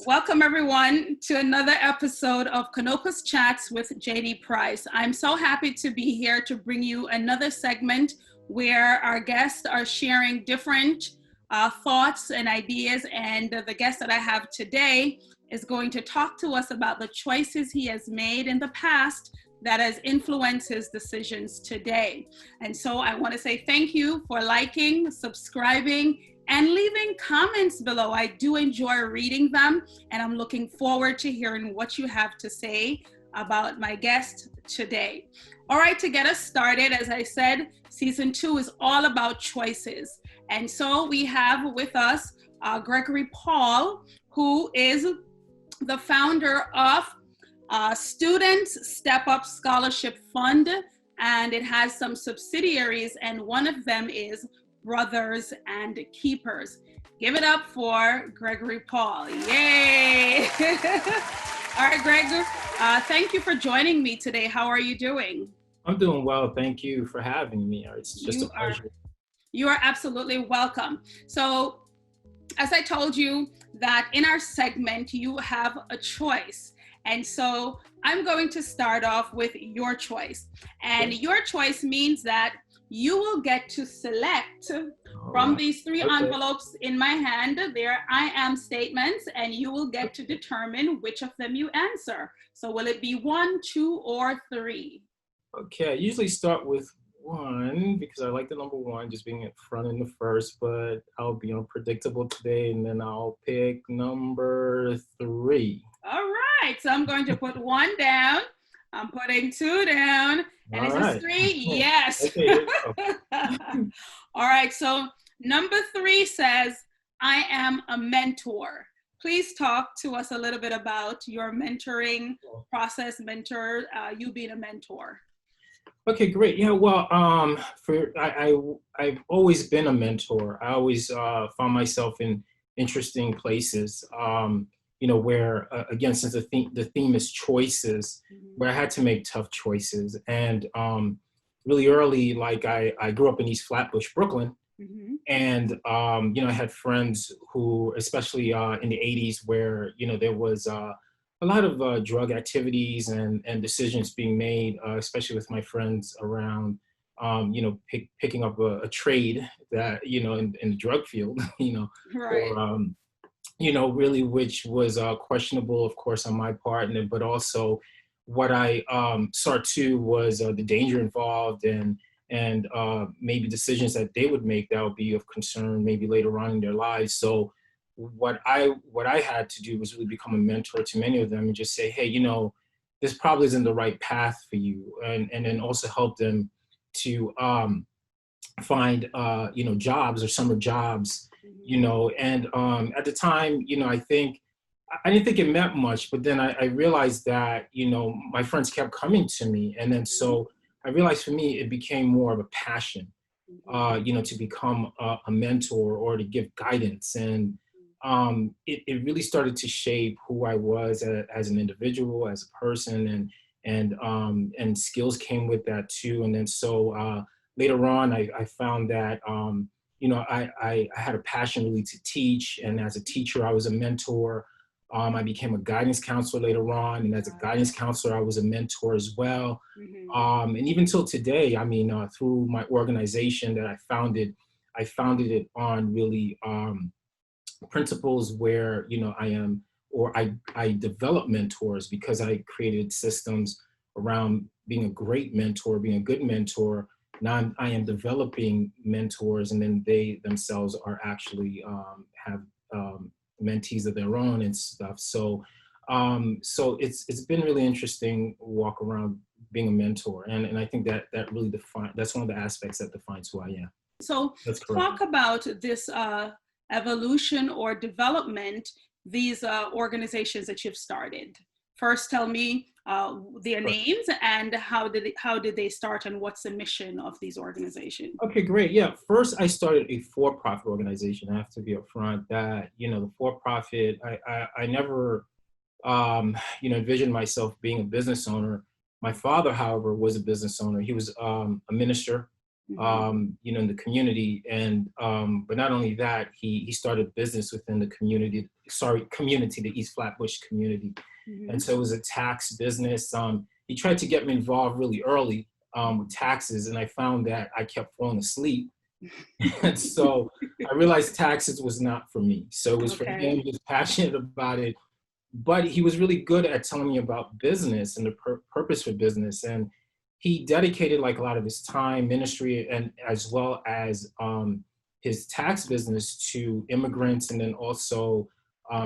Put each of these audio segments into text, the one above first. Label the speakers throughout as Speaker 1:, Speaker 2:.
Speaker 1: Welcome everyone to another episode of Canopus Chats with JD Price. I'm so happy to be here to bring you another segment where our guests are sharing different thoughts and ideas. And the guest that I have today is going to talk to us about the choices he has made in the past that has influenced his decisions today. And so I want to say thank you for liking, subscribing, and leaving comments below. I do enjoy reading them, and I'm looking forward to hearing what you have to say about my guest today. All right, to get us started, as I said, season 2 is all about choices. And so we have with us Gregory Paul, who is the founder of Students Step Up Scholarship Fund, and it has some subsidiaries, and one of them is Brothers and Keepers. Give it up for Gregory Paul. Yay! All right, Greg, thank you for joining me today. How are you doing?
Speaker 2: I'm doing well. Thank you for having me. It's just a pleasure.
Speaker 1: You are absolutely welcome. So, as I told you, that in our segment, you have a choice. And so I'm going to start off with your choice. And your choice means that you will get to select from these three envelopes in my hand. There I am statements, and you will get to determine which of them you answer. So will it be 1, 2, or 3?
Speaker 2: Okay, I usually start with 1 because I like the number 1, just being at front in the first, but I'll be unpredictable today, and then I'll pick number 3.
Speaker 1: All right, so I'm going to put 1 down. I'm putting 2 down. And is this 3? Yes. All right, so number 3 says, I am a mentor. Please talk to us a little bit about your mentoring process, you being a mentor.
Speaker 2: Okay, great. Yeah, well, I've always been a mentor. I always found myself in interesting places. Where again, since the theme is choices, where I had to make tough choices. And really early, like I grew up in East Flatbush, Brooklyn. And, I had friends who, especially in the 80s, where, there was a lot of drug activities and decisions being made, especially with my friends around, picking up a trade that, in the drug field,
Speaker 1: right.
Speaker 2: or, really, which was questionable, of course, on my part, but also what I saw too was the danger involved and maybe decisions that they would make that would be of concern maybe later on in their lives. So what I had to do was really become a mentor to many of them and just say, hey, this probably isn't the right path for you, and then also help them to find jobs or summer jobs. And at the time, I didn't think it meant much, but then I realized that, my friends kept coming to me. And then so I realized for me, it became more of a passion, to become a mentor or to give guidance. And it really started to shape who I was as an individual, as a person, and skills came with that too. And then so later on, I found that, I had a passion really to teach. And as a teacher, I was a mentor. I became a guidance counselor later on. And as a guidance counselor, I was a mentor as well. And even till today, through my organization that I founded it on really principles where, I develop mentors because I created systems around being a great mentor, being a good mentor. Now I am developing mentors, and then they themselves are actually have mentees of their own and stuff. So it's been really interesting walk around being a mentor, and I think that really that's one of the aspects that defines who I am.
Speaker 1: So talk about this evolution or development, these organizations that you've started. First, tell me their names and how did they start and what's the mission of these organizations?
Speaker 2: Okay, great. Yeah, first I started a for-profit organization. I have to be upfront that, the for-profit, I never, envisioned myself being a business owner. My father, however, was a business owner. He was a minister in the community. And but not only that, he started business within the community, the East Flatbush community. And so it was a tax business. He tried to get me involved really early with taxes, and I found that I kept falling asleep. And so I realized taxes was not for me. So it was for him. He was passionate about it, but he was really good at telling me about business and the purpose for business. And he dedicated like a lot of his time, ministry, and as well as his tax business to immigrants and then also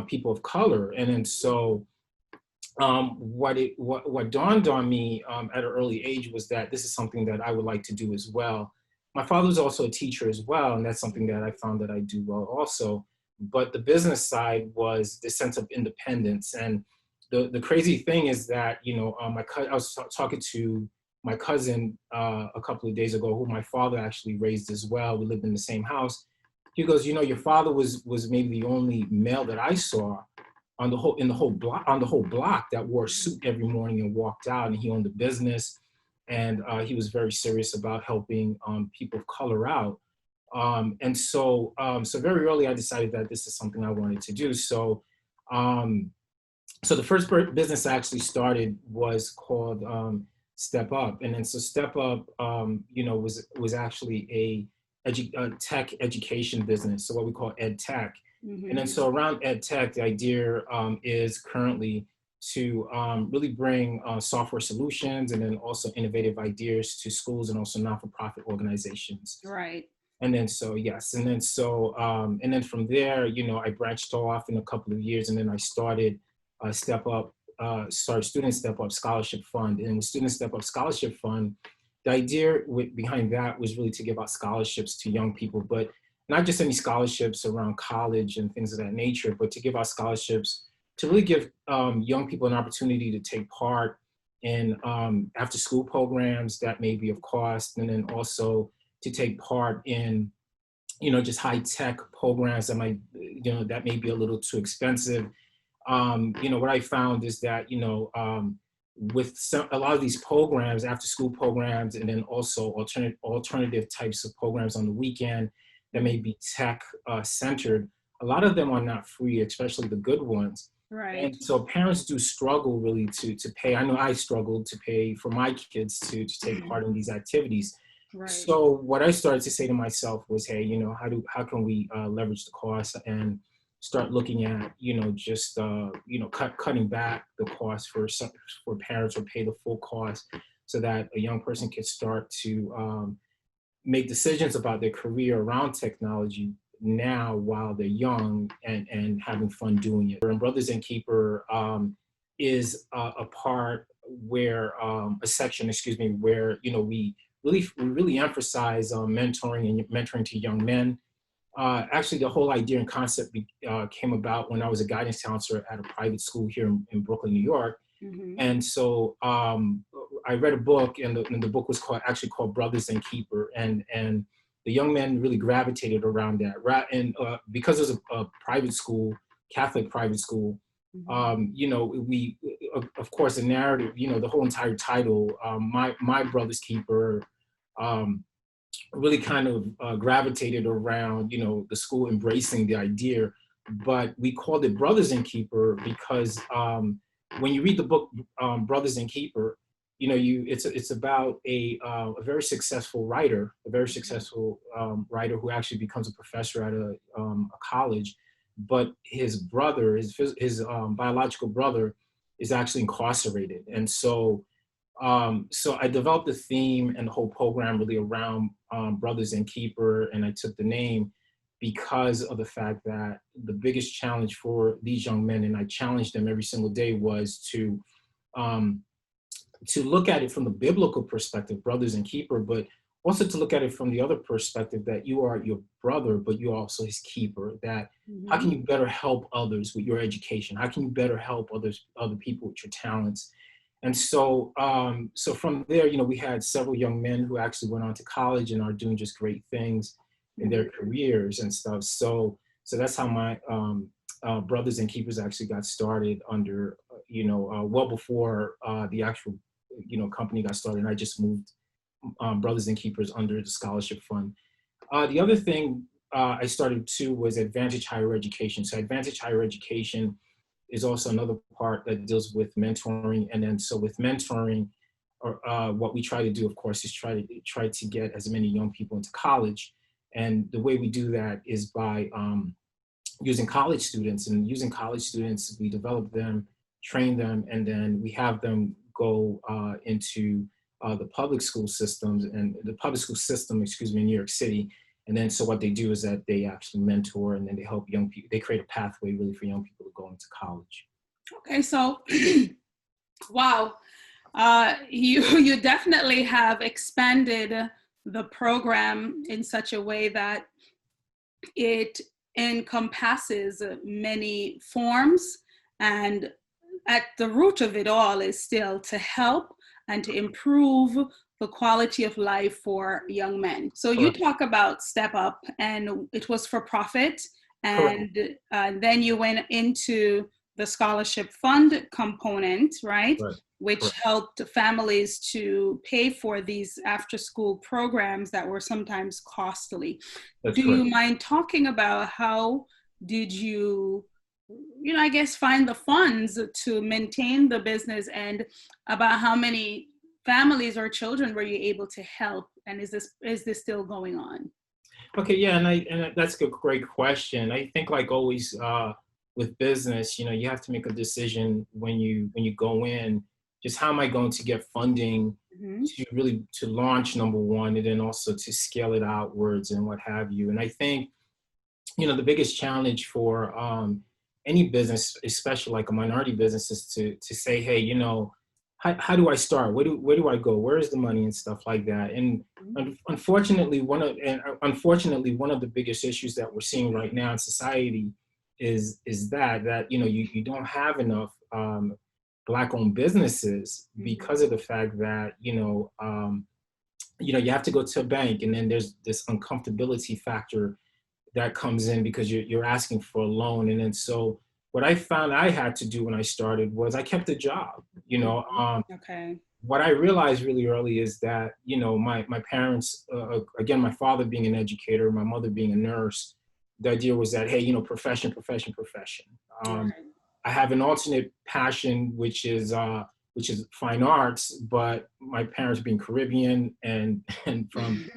Speaker 2: people of color. And then so what dawned on me at an early age was that this is something that I would like to do as well. My father was also a teacher as well, and that's something that I found that I do well also. But the business side was the sense of independence. And the crazy thing is that, I was talking to my cousin a couple of days ago, who my father actually raised as well. We lived in the same house. He goes, your father was maybe the only male that I saw on the whole block that wore a suit every morning and walked out, and he owned a business, and he was very serious about helping people of color out. And so very early I decided that this is something I wanted to do. So the first business I actually started was called Step Up, and then so Step Up, was actually a tech education business, so what we call ed tech. And then so around ed tech, the idea is currently to really bring software solutions and then also innovative ideas to schools and also not-for-profit organizations.
Speaker 1: Right.
Speaker 2: And then so, yes. And then so, and then from there, I branched off in a couple of years, and then I started Student Step Up Scholarship Fund. And the Student Step Up Scholarship Fund, the idea behind that was really to give out scholarships to young people, but not just any scholarships around college and things of that nature, but to give out scholarships to really give young people an opportunity to take part in after school programs that may be of cost, and then also to take part in, just high tech programs that might, that may be a little too expensive. What I found is that, with a lot of these programs, after school programs, and then also alternative types of programs on the weekend that may be tech centered, a lot of them are not free, especially the good ones.
Speaker 1: Right.
Speaker 2: And so parents do struggle really to pay. I know I struggled to pay for my kids to take part in these activities.
Speaker 1: Right.
Speaker 2: So what I started to say to myself was, hey, how can we leverage the cost and start looking at, just cutting back the cost for parents, or pay the full cost, so that a young person can start to make decisions about their career around technology now while they're young and having fun doing it. And Brothers in Keeper is a part where a section, where we really emphasize mentoring to young men. Actually, the whole idea and concept came about when I was a guidance counselor at a private school here in Brooklyn, New York. And so I read a book, and the book was called Brothers and Keeper, and the young men really gravitated around that. And because it was a private school, Catholic private school, we of course the narrative, the whole entire title, my Brother's Keeper, really kind of gravitated around the school embracing the idea, but we called it Brothers and Keeper because when you read the book Brothers and Keeper, it's about a very successful writer, who actually becomes a professor at a college, but his brother, his biological brother, is actually incarcerated. And so I developed the theme and the whole program really around Brothers and Keeper, and I took the name because of the fact that the biggest challenge for these young men, and I challenged them every single day, was to look at it from the biblical perspective, Brothers and Keeper, but also to look at it from the other perspective, that you are your brother, but you're also his keeper. That how can you better help others with your education? How can you better help other people with your talents? And so, so from there, we had several young men who actually went on to college and are doing just great things in their careers and stuff. So that's how my Brothers and Keepers actually got started under, well before the actual, company got started. And I just moved Brothers and Keepers under the scholarship fund. The other thing I started too was Advantage Higher Education. So Advantage Higher Education is also another part that deals with mentoring. And then so with mentoring, or what we try to do, of course, is try to get as many young people into college. And the way we do that is by using college students. And using college students, we develop them, train them, and then we have them go into the public school systems and the public school system, excuse me, in New York City. And then so what they do is that they actually mentor, and then they help young people. They create a pathway really for young people to go into college.
Speaker 1: Okay, so wow, you definitely have expanded the program in such a way that it encompasses many forms, and at the root of it all is still to help and to improve the quality of life for young men. So you talk about Step Up, and it was for profit, and then you went into the scholarship fund component, right? Which helped families to pay for these after-school programs that were sometimes costly. Do you mind talking about how did you, I guess, find the funds to maintain the business, and about how many families or children were you able to help, and is this still going on?
Speaker 2: Okay, yeah, and that's a great question. I think, like always with business, you have to make a decision when you go in. Just how am I going to get funding to launch, number one, and then also to scale it outwards and what have you. And I think, the biggest challenge for any business, especially like a minority business, is to say, hey, how do I start? Where do I go? Where is the money and stuff like that? And unfortunately, one of the biggest issues that we're seeing right now in society is that you don't have enough Black-owned businesses because of the fact that you have to go to a bank, and then there's this uncomfortability factor that comes in because you're asking for a loan. And then so what I found I had to do when I started was I kept a job. What I realized really early is that my parents, again, my father being an educator, my mother being a nurse, the idea was that, hey, profession. I have an alternate passion, which is fine arts, but my parents being Caribbean and from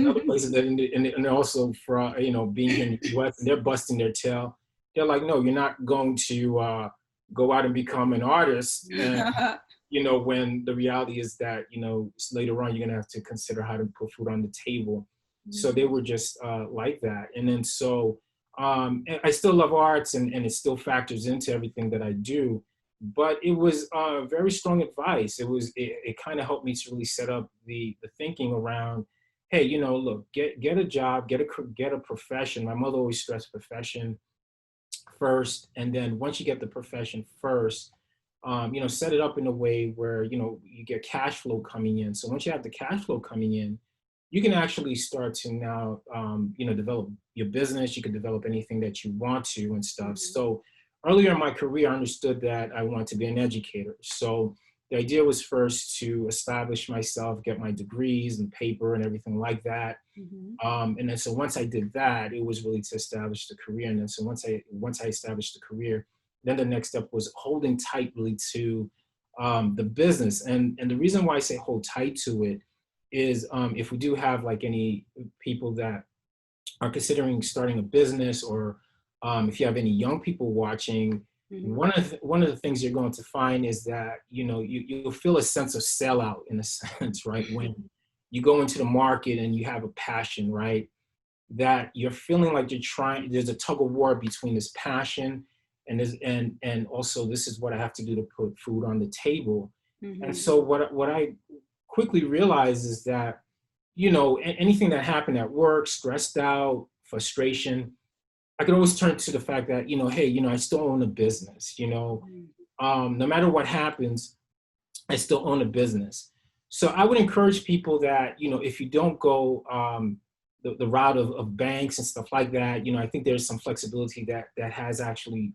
Speaker 2: other places, and also from being here in the U.S., and they're busting their tail. They're like, no, you're not going to go out and become an artist. And, when the reality is that later on you're gonna have to consider how to put food on the table. So they were just like that, and then so. I still love arts, and it still factors into everything that I do, but it was very strong advice. It kind of helped me to really set up the thinking around, hey, look, get a job, get a profession. My mother always stressed profession first, and then once you get the profession first, set it up in a way where you get cash flow coming in. So once you have the cash flow coming in, you can actually start to now, develop your business. You can develop anything that you want to and stuff. So earlier in my career, I understood that I wanted to be an educator. So the idea was first to establish myself, get my degrees and paper and everything like that. And then so once I did that, it was really to establish the career. And then so once I established the career, then the next step was holding tight really to the business. And the reason why I say hold tight to it is if we do have like any people that are considering starting a business, or if you have any young people watching, one of the things you're going to find is that you'll feel a sense of sellout in a sense, right? When you go into the market and you have a passion, right? That you're feeling like there's a tug of war between this passion and also this is what I have to do to put food on the table. And so what I quickly realized is that, anything that happened at work, stressed out, frustration, I could always turn to the fact that, hey, I still own a business, no matter what happens, I still own a business. So I would encourage people that, if you don't go the route of banks and stuff like that, I think there's some flexibility that has actually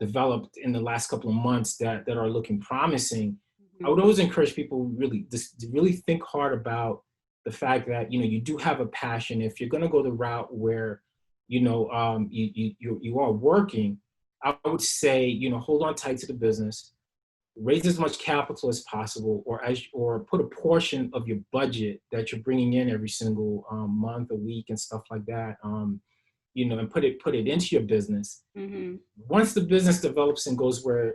Speaker 2: developed in the last couple of months that are looking promising. I would always encourage people really just to really think hard about the fact that, you do have a passion. If you're going to go the route where, you are working, I would say, hold on tight to the business, raise as much capital as possible, or put a portion of your budget that you're bringing in every single month, a week, and stuff like that. And put it into your business.
Speaker 1: Mm-hmm.
Speaker 2: Once the business develops and goes where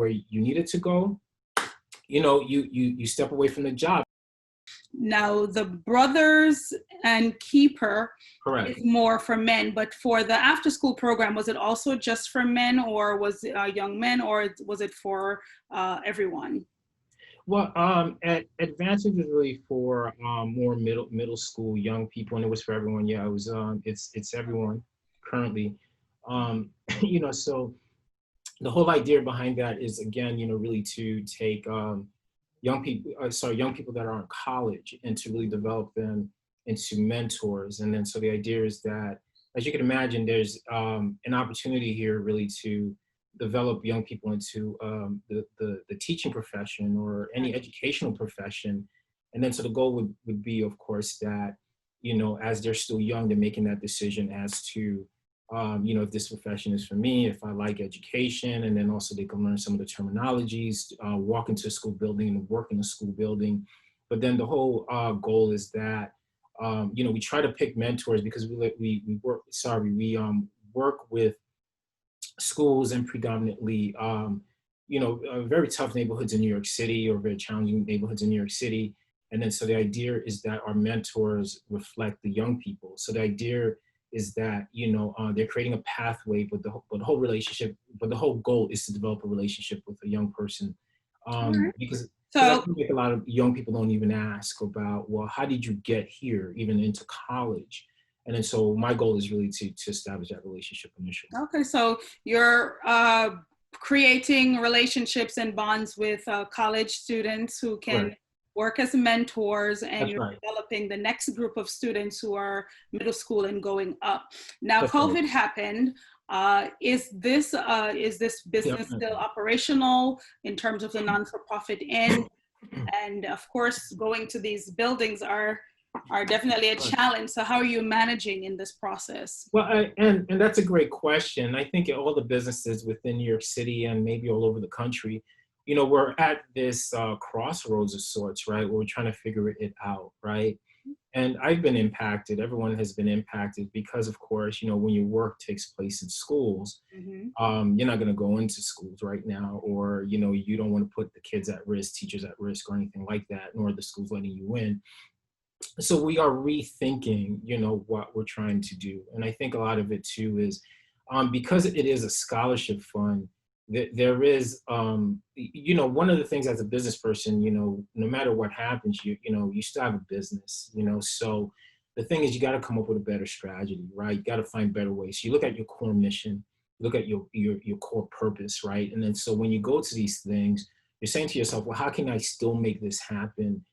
Speaker 2: you need it to go, you step away from the job.
Speaker 1: Now, the Brothers and Keeper
Speaker 2: Correct.
Speaker 1: is more for men, but for the after school program, was it also just for men, or was it young men, or was it for everyone?
Speaker 2: Well, Advantage is really for more middle school young people, and it was for everyone. Yeah, it was. It's everyone currently. Um, so the whole idea behind that is, again, really to take young people that are in college, and to really develop them into mentors. And then so the idea is that, as you can imagine, there's an opportunity here really to develop young people into the teaching profession or any educational profession. And then so the goal would be, of course, that, as they're still young, they're making that decision as to, if this profession is for me, if I like education, and then also they can learn some of the terminologies, walk into a school building and work in a school building. But then the whole goal is that, we try to pick mentors because we work with schools in predominantly, very tough neighborhoods in New York City, or very challenging neighborhoods in New York City. And then so the idea is that our mentors reflect the young people. So the idea is that, they're creating a pathway, but the whole relationship, but the whole goal is to develop a relationship with a young person.
Speaker 1: Right.
Speaker 2: Because I
Speaker 1: So,
Speaker 2: think a lot of young people don't even ask about, well, how did you get here, even into college? And then so my goal is really to establish that relationship initially.
Speaker 1: okay, so you're creating relationships and bonds with college students who can
Speaker 2: Correct.
Speaker 1: work as mentors, and
Speaker 2: That's
Speaker 1: you're
Speaker 2: right.
Speaker 1: developing the next group of students who are middle school and going up. Now,
Speaker 2: That's right.
Speaker 1: COVID happened. Is this
Speaker 2: Yep.
Speaker 1: business still operational in terms of the non-for-profit end? And of course, going to these buildings are definitely a challenge. So how are you managing in this process?
Speaker 2: Well, and that's a great question. I think all the businesses within New York City and maybe all over the country, we're at this crossroads of sorts, right? Where we're trying to figure it out, right? And I've been impacted. Everyone has been impacted because, of course, when your work takes place in schools,
Speaker 1: Mm-hmm.
Speaker 2: you're not going to go into schools right now, or you don't want to put the kids at risk, teachers at risk, or anything like that, nor the schools letting you in. So we are rethinking, what we're trying to do. And I think a lot of it too is, because it is a scholarship fund, there is, one of the things as a business person, no matter what happens, you still have a business, so the thing is, you got to come up with a better strategy, right? You got to find better ways. So you look at your core mission, look at your core purpose, right? And then so when you go to these things, you're saying to yourself, well, how can I still make this happen?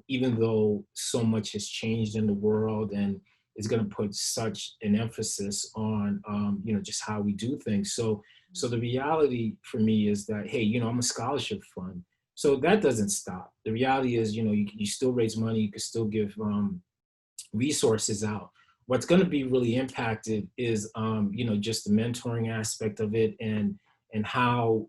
Speaker 2: Even though so much has changed in the world, and it's going to put such an emphasis on, just how we do things. So the reality for me is that, hey, I'm a scholarship fund. So that doesn't stop. The reality is, you still raise money, you can still give resources out. What's going to be really impacted is, just the mentoring aspect of it, and how,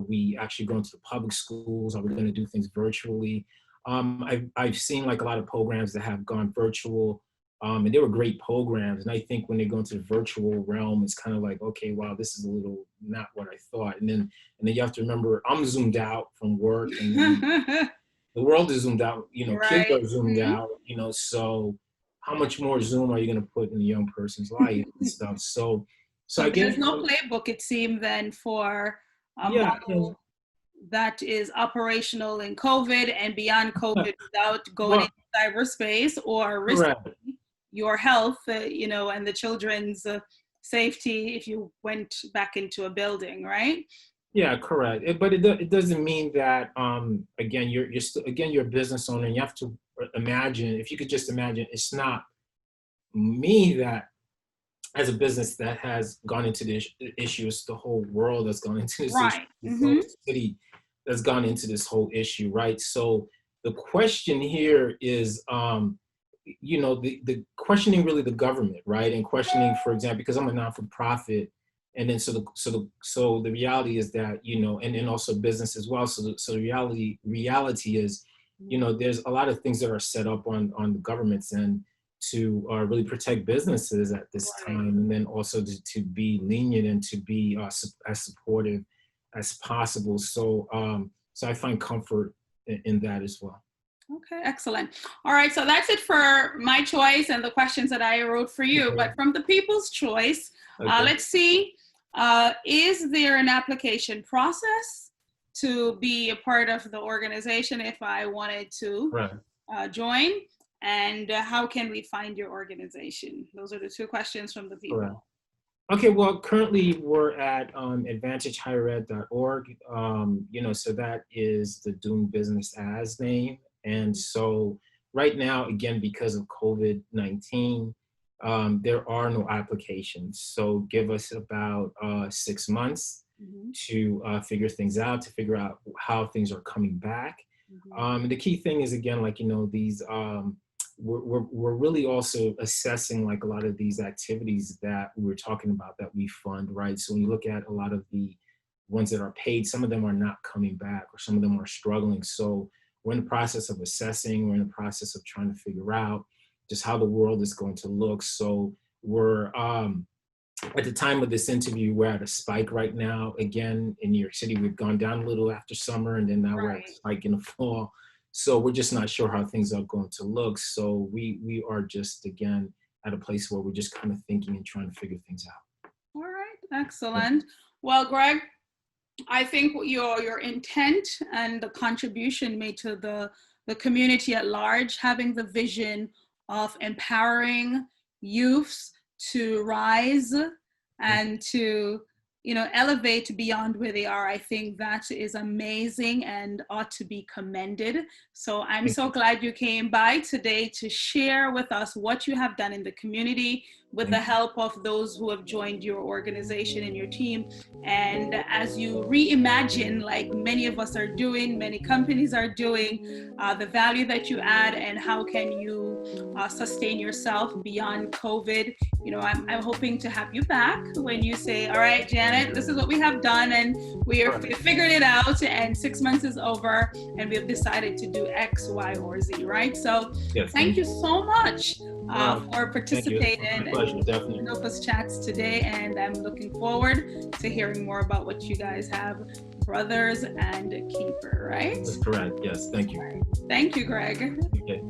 Speaker 2: we actually go into the public schools. Are we going to do things virtually? I've seen like a lot of programs that have gone virtual, and they were great programs. And I think when they go into the virtual realm, it's kind of like, okay, wow, this is a little not what I thought. And then you have to remember, I'm zoomed out from work, and then the world is zoomed out. Kids
Speaker 1: Right.
Speaker 2: are zoomed
Speaker 1: Mhm.
Speaker 2: out. So how much more Zoom are you going to put in a young person's life and stuff? So
Speaker 1: So
Speaker 2: I
Speaker 1: there's
Speaker 2: guess,
Speaker 1: no playbook, it seems, then for a
Speaker 2: yeah,
Speaker 1: model that is operational in COVID and beyond COVID without going
Speaker 2: well,
Speaker 1: into cyberspace or risking
Speaker 2: correct.
Speaker 1: your health, and the children's safety if you went back into a building, right?
Speaker 2: Yeah, correct. But it doesn't mean that, again, you're still, again, you're a business owner, and you have to imagine, if you could just imagine, it's not me that, as a business that has gone into this issue, it's the whole world that's gone into this issue,
Speaker 1: Right.
Speaker 2: the whole
Speaker 1: Hmm.
Speaker 2: city. that's gone into this whole issue, right? So the question here is, the questioning really the government, right? And questioning, for example, because I'm a non-for-profit, and then so the reality is that, and then also business as well. So the reality is, there's a lot of things that are set up on the government's end to really protect businesses at this time, and then also to be lenient and to be as supportive as possible. So so I find comfort in that as well.
Speaker 1: Okay, excellent. All right, so that's it for my choice and the questions that I wrote for you.
Speaker 2: Okay.
Speaker 1: But from the people's choice,
Speaker 2: Okay.
Speaker 1: let's see, is there an application process to be a part of the organization if I wanted to
Speaker 2: Right.
Speaker 1: join? And how can we find your organization? Those are the two questions from the people.
Speaker 2: Right. Okay, well, currently we're at advantagehighered.org. So that is the Doing Business As name. And so right now, again, because of COVID-19, there are no applications. So give us about 6 months to figure things out, to figure out how things are coming back. The key thing is, again, these we're really also assessing like a lot of these activities that we were talking about that we fund, right? So when you look at a lot of the ones that are paid, some of them are not coming back, or some of them are struggling. So we're in the process of assessing, we're in the process of trying to figure out just how the world is going to look. So we're at the time of this interview, we're at a spike right now. Again, in New York City, we've gone down a little after summer, and then now we're at a spike in the fall. So we're just not sure how things are going to look. So we are just, again, at a place where we're just kind of thinking and trying to figure things out.
Speaker 1: All right, excellent. Well, Greg, I think your intent and the contribution made to the community at large, having the vision of empowering youths to rise and to elevate beyond where they are, I think that is amazing and ought to be commended. So I'm so glad you came by today to share with us what you have done in the community with the help of those who have joined your organization and your team. And as you reimagine, like many of us are doing, many companies are doing, the value that you add and how can you sustain yourself beyond COVID. I'm hoping to have you back when you say, all right, Janet, this is what we have done and we figured it out, and 6 months is over and we've decided to do X, Y, or Z, right? So thank you so much for participating in Canopus Chats today, and I'm looking forward to hearing more about what you guys have, Brothers and Keeper, right?
Speaker 2: That's correct, yes, thank you.
Speaker 1: Thank you, Greg.
Speaker 2: Okay.